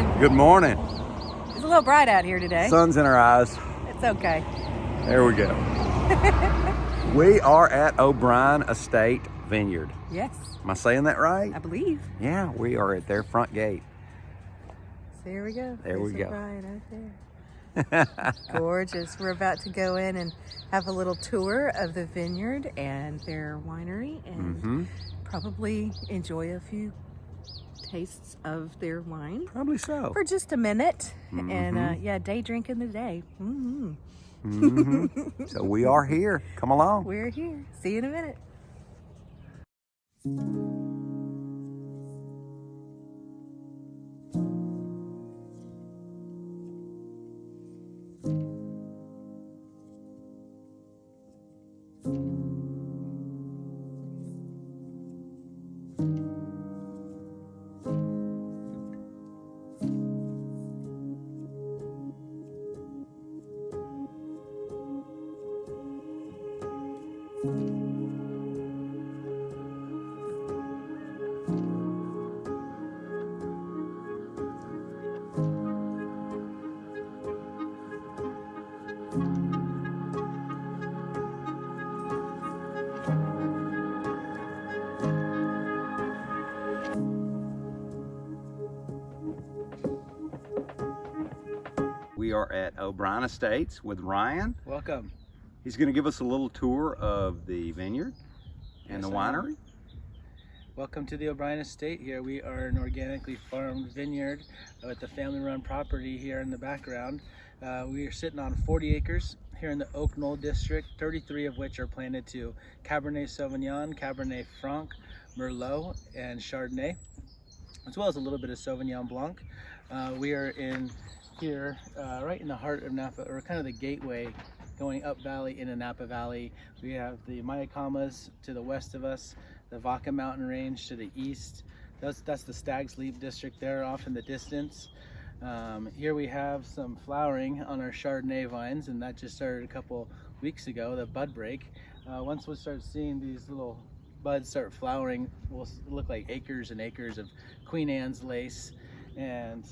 morning. Good morning. It's a little bright out here today. Sun's in our eyes. It's okay. There we go. We are at O'Brien Estate Vineyard. Yes, Am I saying that right? I believe. Yeah, we are at their front gate. So there we go. There we go. Bright out there. Gorgeous. We're about to go in and have a little tour of the vineyard and their winery and probably enjoy a few tastes of their wine. Probably so. For just a minute. And yeah, day drinking the day. So we are here. Come along. We're here. See you in a minute. We are at O'Brien Estates with Ryan. Welcome. He's going to give us a little tour of the vineyard and the winery. Welcome to the O'Brien Estate. Here we are an organically farmed vineyard with the family-run property here in the background. We are sitting on 40 acres here in the Oak Knoll district, 33 of which are planted to Cabernet Sauvignon, Cabernet Franc, Merlot, and Chardonnay, as well as a little bit of Sauvignon Blanc. We are in here right in the heart of Napa, or kind of the gateway going up valley into Napa Valley. We have the Mayacamas to the west of us, the Vaca Mountain Range to the east. That's the Stag's Leap district there off in the distance. Here we have some flowering on our Chardonnay vines, and that just started a couple weeks ago, the bud break. Once we start seeing these little buds start flowering, will look like acres and acres of Queen Anne's lace. And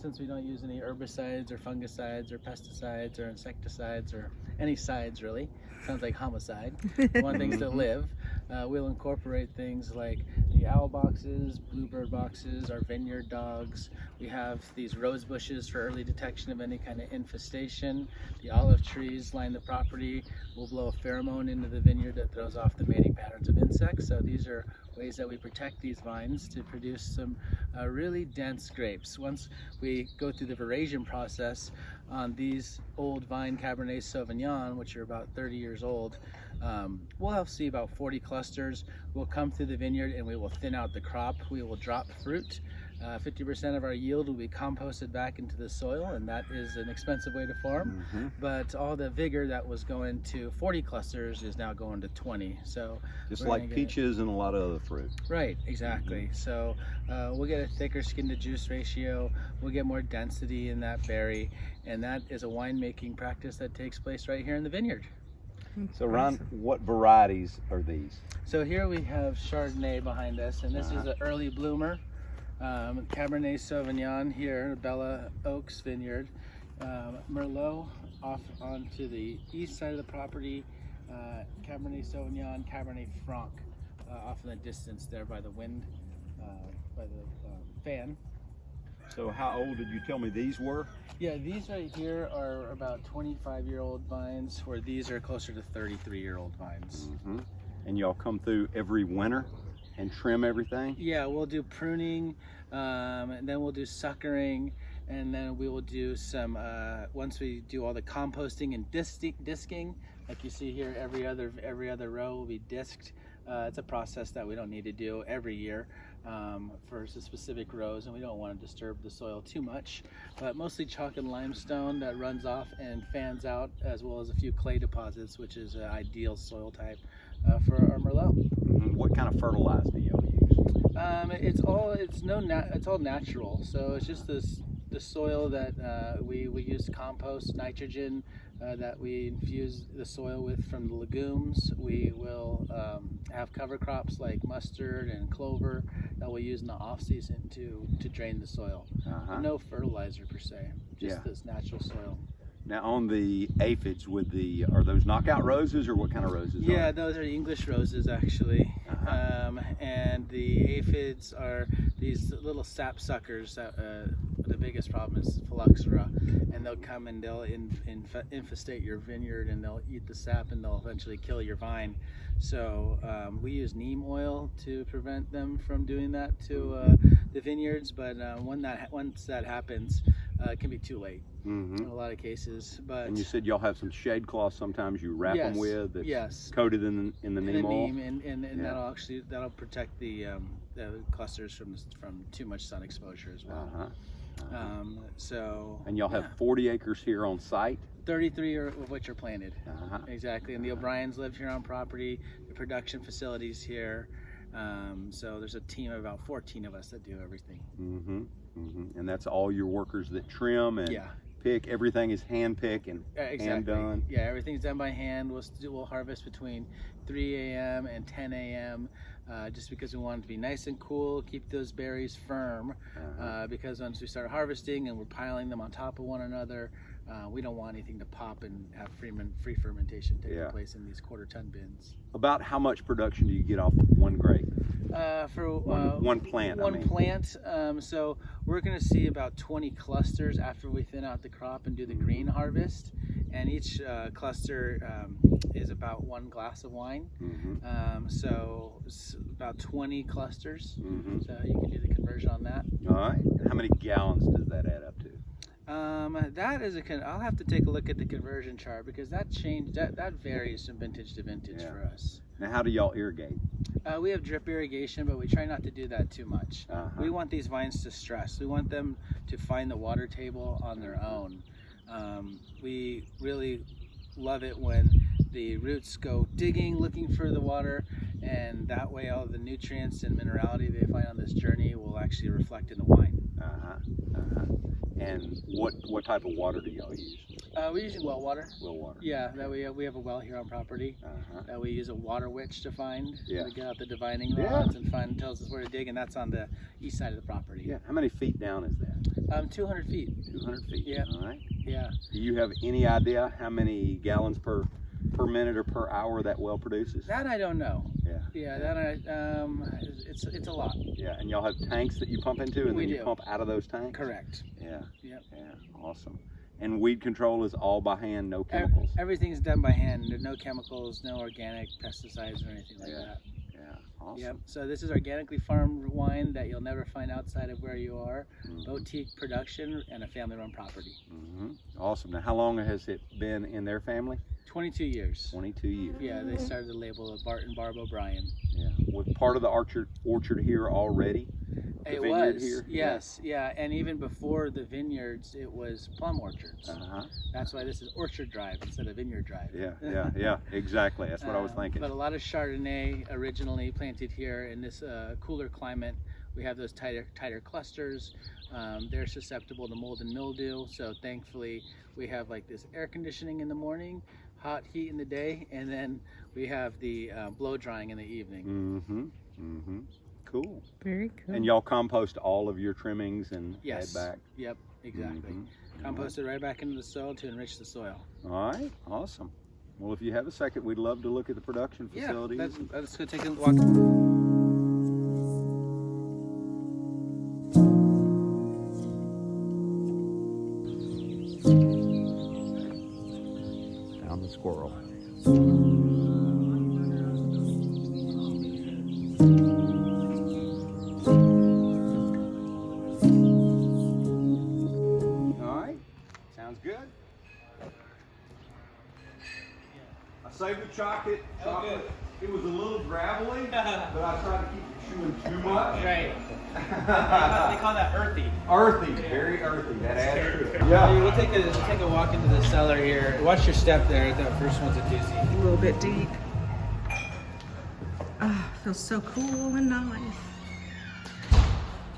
since we don't use any herbicides or fungicides or pesticides or insecticides or any sides really, sounds like homicide, we want things to live, we'll incorporate things like the owl boxes, bluebird boxes, our vineyard dogs. We have these rose bushes for early detection of any kind of infestation. The olive trees line the property. We'll blow a pheromone into the vineyard that throws off the mating patterns of insects. So these are ways that we protect these vines to produce some really dense grapes. Once we go through the veraison process on these old vine Cabernet Sauvignon, which are about 30 years old, we'll see about 40 clusters. We'll come through the vineyard and we will thin out the crop. We will drop fruit. 50% of our yield will be composted back into the soil, and that is an expensive way to farm. But all the vigor that was going to 40 clusters is now going to 20. So just like peaches and a lot of other fruit. Right, exactly. So we'll get a thicker skin to juice ratio. We'll get more density in that berry, and that is a winemaking practice that takes place right here in the vineyard. So Ron, what varieties are these? So here we have Chardonnay behind us, and this is an early bloomer. Cabernet Sauvignon here, Bella Oaks Vineyard. Merlot off onto the east side of the property. Cabernet Sauvignon, Cabernet Franc off in the distance there by the wind, by the fan. So how old did you tell me these were? Yeah, these right here are about 25-year-old vines, where these are closer to 33-year-old vines. And y'all come through every winter and trim everything? Yeah, we'll do pruning, and then we'll do suckering, and then we will do some, once we do all the composting and disking, like you see here, every other row will be disked. It's a process that we don't need to do every year for specific rows, and we don't want to disturb the soil too much. But mostly chalk and limestone that runs off and fans out, as well as a few clay deposits, which is an ideal soil type for our Merlot. What kind of fertilizer do y'all use? It's all natural. So it's just the soil that we use compost, nitrogen that we infuse the soil with from the legumes. We will have cover crops like mustard and clover, that we'll use in the off season to drain the soil. No fertilizer per se, just this natural soil. Now on the aphids, are those knockout roses or what kind of roses? Yeah, those are English roses actually. And the aphids are these little sap suckers that the biggest problem is phylloxera, and they'll come and they'll infestate your vineyard, and they'll eat the sap, and they'll eventually kill your vine. So we use neem oil to prevent them from doing that to the vineyards, but once that happens, it can be too late in a lot of cases. And you said y'all have some shade cloths sometimes you wrap them with that's coated in the neem oil? And that'll protect the clusters from too much sun exposure as well. And y'all have 40 acres here on site? 33 of which are planted. Exactly. And the O'Briens live here on property. The production facilities here. So there's a team of about 14 of us that do everything. And that's all your workers that trim and pick. Everything is hand pick and hand done. Yeah, everything's done by hand. We'll harvest between 3 a.m. and 10 a.m. Just because we want it to be nice and cool, keep those berries firm. Because once we start harvesting and we're piling them on top of one another, we don't want anything to pop and have free fermentation taking place in these quarter-ton bins. About how much production do you get off of one grape? For one plant. Plant. So we're going to see about 20 clusters after we thin out the crop and do the green harvest. And each cluster is about 1 glass of wine. So it's about 20 clusters. So you can do the conversion on that. All right. And how many gallons does that add up to? I'll have to take a look at the conversion chart, because that varies from vintage to vintage for us. Now, how do y'all irrigate? We have drip irrigation, but we try not to do that too much. We want these vines to stress. We want them to find the water table on their own. We really love it when the roots go digging, looking for the water, and that way all the nutrients and minerality they find on this journey will actually reflect in the wine. And what type of water do y'all use? We're using well water. Well water. Yeah, that we have a well here on property. That we use a water witch to find. To get out the divining rods and tells us where to dig, and that's on the east side of the property. Yeah. How many feet down is that? 200 feet. 200 feet. Yeah. All right. Yeah. Do you have any idea how many gallons per minute or per hour that well produces? That I don't know. It's a lot. Yeah, and y'all have tanks that you pump into, and then you pump out of those tanks? Correct. Yeah. Yep. Yeah, awesome. And weed control is all by hand, no chemicals? Everything's done by hand. There's no chemicals, no organic pesticides or anything like that. Yeah, awesome. Yep. So this is organically farmed wine that you'll never find outside of where you are. Boutique production and a family-run property. Awesome. Now, how long has it been in their family? 22 years. 22 years. Yeah, they started the label of Bart and Barb O'Brien. Yeah. Was part of the orchard here already? It was. Here? Yes. Yeah. And even before the vineyards, it was plum orchards. That's why this is Orchard Drive instead of Vineyard Drive. Yeah. Exactly. That's what I was thinking. But a lot of Chardonnay originally planted here in this cooler climate. We have those tighter clusters. They're susceptible to mold and mildew. So thankfully, we have like this air conditioning in the morning, hot heat in the day, and then we have the blow drying in the evening. Cool. Very cool. And y'all compost all of your trimmings and add back? Yep, exactly. Compost it right back into the soil to enrich the soil. All right, awesome. Well, if you have a second, we'd love to look at the production facilities. Yeah, let's go take a walk. Found the squirrel. Good. I saved the chocolate. It was a little gravelly, but I tried to keep it chewing too much. Right. They call that earthy. Earthy, very earthy. That adds to it. Yeah. We'll take a walk into the cellar here. Watch your step there. That first one's a doozy. A little bit deep. Feels so cool and nice.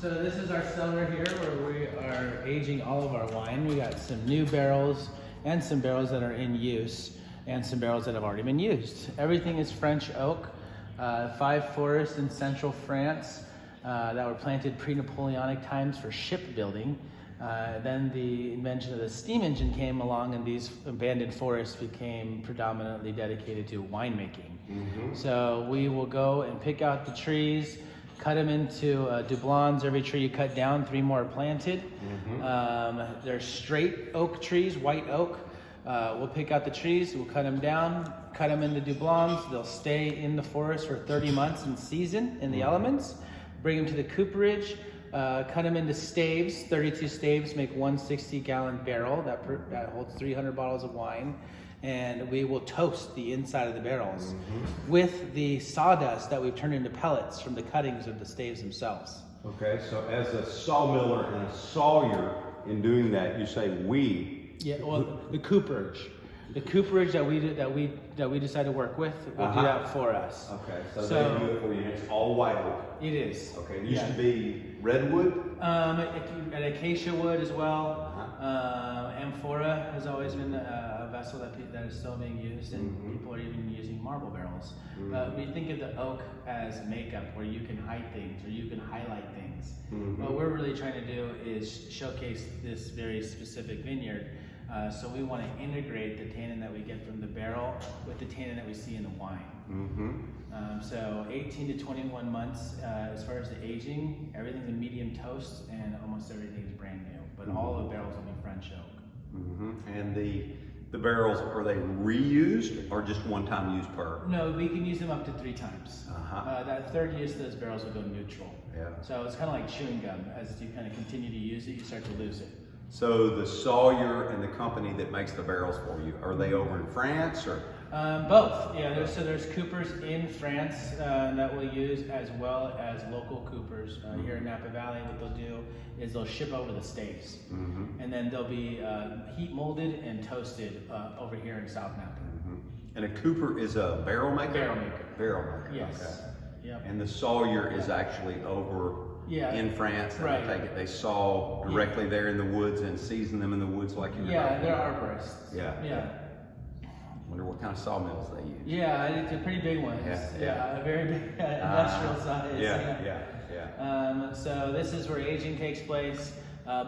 So this is our cellar here where we are aging all of our wine. We got some new barrels and some barrels that are in use and some barrels that have already been used. Everything is French oak, 5 forests in central France. that were planted pre-Napoleonic times for shipbuilding. Then the invention of the steam engine came along, and these abandoned forests became predominantly dedicated to winemaking. So we will go and pick out the trees, cut them into doublons. Every tree you cut down, 3 more are planted. They're straight oak trees, white oak. We'll pick out the trees, we'll cut them down, cut them into doublons. They'll stay in the forest for 30 months in season, in the elements. Bring them to the cooperage, cut them into staves. 32 staves make 1 60-gallon barrel that holds 300 bottles of wine. And we will toast the inside of the barrels with the sawdust that we've turned into pellets from the cuttings of the staves themselves. Okay, so as a sawmiller and a sawyer, in doing that, you say we. Yeah, well, the cooperage that we decide to work with will do that for us. Okay, so they do it for you. It's all white oak. It is. Okay, it used to be redwood. And acacia wood as well. Amphora has always been a vessel that is still being used, and people are even using marble barrels. But we think of the oak as makeup, where you can hide things or you can highlight things. What we're really trying to do is showcase this very specific vineyard. So we want to integrate the tannin that we get from the barrel with the tannin that we see in the wine. So 18 to 21 months as far as the aging, everything's a medium toast, and almost everything is brand new. But all the barrels will be French oak. And the barrels, are they reused or just one-time use per? No, we can use them up to 3 times. That third use, those barrels will go neutral. So it's kind of like chewing gum. As you kind of continue to use it, you start to lose it. So the sawyer and the company that makes the barrels for you, are they over in France or? Both. Yeah. There's coopers in France that we'll use, as well as local coopers here in Napa Valley. What they'll do is they'll ship over the staves, and then they'll be heat molded and toasted over here in South Napa. And a cooper is a barrel maker? Barrel maker. Barrel maker. Yes. Okay. Yep. And the sawyer is actually over in France, and they take it, they saw directly there in the woods and season them in the woods like you were talking they're about. arborists. Yeah. Wonder what kind of sawmills they use. Yeah, it's a pretty big one. A very big industrial size. So this is where aging takes place.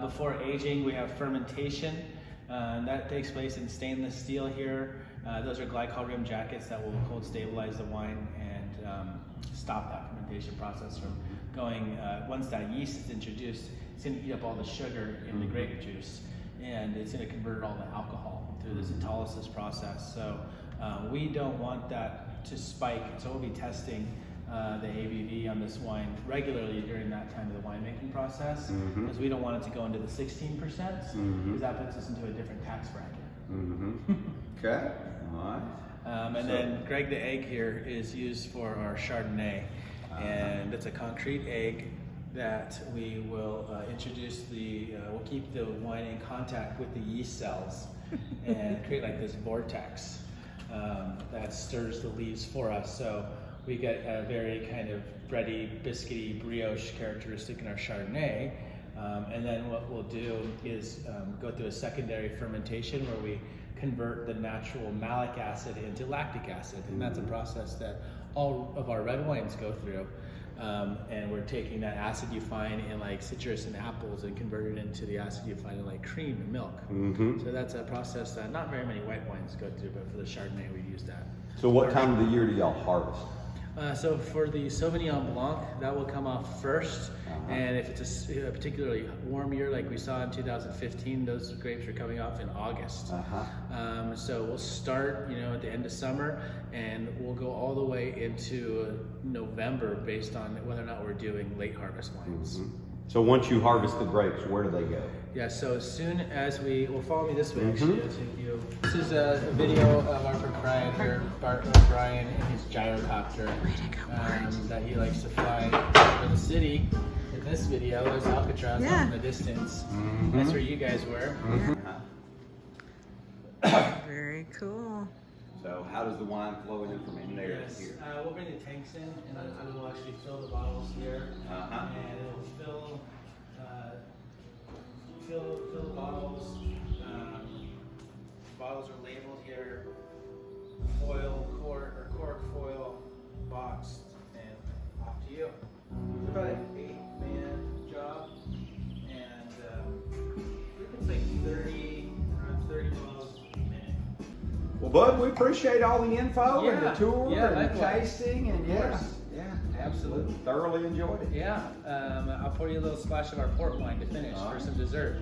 Before aging, we have fermentation. That takes place in stainless steel here. Those are glycol rim jackets that will cold stabilize the wine and stop that fermentation process from going. Once that yeast is introduced, it's going to eat up all the sugar in the grape juice, and it's going to convert it all to alcohol through this autolysis process. So we don't want that to spike, so we'll be testing the ABV on this wine regularly during that time of the winemaking process, because we don't want it to go into the 16%, because that puts us into a different tax bracket. Okay, all right. And then Greg the egg here is used for our Chardonnay, and it's a concrete egg that we will introduce we'll keep the wine in contact with the yeast cells and create like this vortex that stirs the leaves for us. So we get a very kind of bready, biscuity, brioche characteristic in our Chardonnay. And then what we'll do is go through a secondary fermentation where we convert the natural malic acid into lactic acid. And that's a process that all of our red wines go through. And we're taking that acid you find in like citrus and apples and convert it into the acid you find in like cream and milk. So that's a process that not very many white wines go through, but for the Chardonnay we use that. So what time of the year do y'all harvest? So for the Sauvignon Blanc, that will come off first. And if it's a particularly warm year like we saw in 2015, those grapes are coming off in August. So we'll start, at the end of summer, and we'll go all the way into November based on whether or not we're doing late harvest wines. So once you harvest the grapes, where do they go? Yeah, so as soon as follow me this way actually. This is a video of our proprietor, Brian, and his gyrocopter that he likes to fly over the city. In this video, there's Alcatraz off in the distance. That's where you guys were. Very cool. So how does the wine flow in from in there to here? We'll bring the tanks in, and we'll actually fill the bottles here, and it'll fill the bottles. Bottles are labeled here, foil, cork foil, boxed, and off to you. About an Well, Bud, we appreciate all the info and the tour and the likewise. tasting, and absolutely, thoroughly enjoyed it. Yeah, I'll pour you a little splash of our port wine to finish for some dessert.